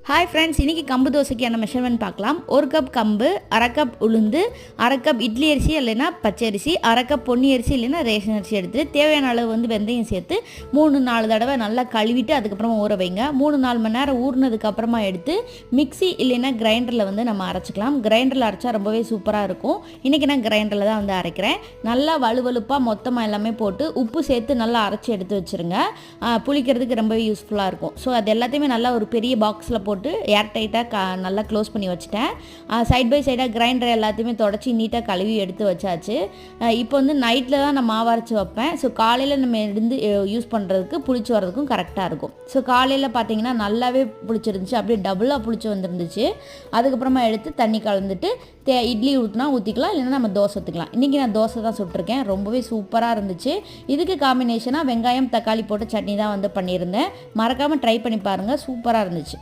Hi friends, இன்றைக்கி கம்பு தோசைக்கான measurement பார்க்கலாம். 1 கப் கம்பு, 1/2 கப் உளுந்து, 1/2 கப் இட்லி அரிசி இல்லைன்னா பச்சை அரிசி, 1/2 கப் பொன்னி அரிசி இல்லைன்னா ரேஷன் அரிசி எடுத்து தேவையான அளவு வெந்தயம் சேர்த்து 3-4 தடவை நல்லா கழுவிட்டு அதுக்கப்புறமா ஊற வைங்க. 3-4 மணி நேரம் ஊறினதுக்கப்புறமா எடுத்து மிக்சி இல்லைன்னா கிரைண்டரில் நம்ம அரைச்சிக்கலாம். கிரைண்டரில் அரைச்சா ரொம்பவே சூப்பராக இருக்கும். இன்றைக்கி நான் கிரைண்டரில் தான் அரைக்கிறேன். நல்லா வலுவலுப்பாக மொத்தமாக எல்லாமே போட்டு உப்பு சேர்த்து நல்லா அரைச்சி எடுத்து வச்சுருங்க. புளிக்கிறதுக்கு ரொம்பவே யூஸ்ஃபுல்லாக இருக்கும். ஸோ அது எல்லாத்தையுமே நல்லா ஒரு பெரிய பாக்ஸில் போட்டு ஏர் டைட்டாக நல்லா க்ளோஸ் பண்ணி வச்சுட்டேன். சைட் பை சைடாக கிரைண்டர் எல்லாத்தையுமே தொடச்சி நீட்டாக கழுவி எடுத்து வச்சாச்சு. இப்போ நைட்டில் தான் நான் மாவு அரைச்சி வைப்பேன். ஸோ காலையில் நம்ம இருந்து யூஸ் பண்ணுறதுக்கு புளிச்சு வரதுக்கும் கரெக்டாக இருக்கும். ஸோ காலையில் பார்த்தீங்கன்னா நல்லாவே புளிச்சிருந்துச்சு, அப்படியே டபுளாக புளிச்சு வந்துருந்துச்சு. அதுக்கப்புறமா எடுத்து தண்ணி கலந்துட்டு இட்லி ஊற்றினா ஊற்றிக்கலாம், இல்லைன்னா நம்ம தோசை ஊற்றிக்கலாம். இன்றைக்கி நான் தோசை தான் சுட்டிருக்கேன். ரொம்பவே சூப்பராக இருந்துச்சு. இதுக்கு காம்பினேஷனாக வெங்காயம் தக்காளி போட்டு சட்னி தான் பண்ணியிருந்தேன். மறக்காமல் ட்ரை பண்ணி பாருங்கள், சூப்பராக இருந்துச்சு.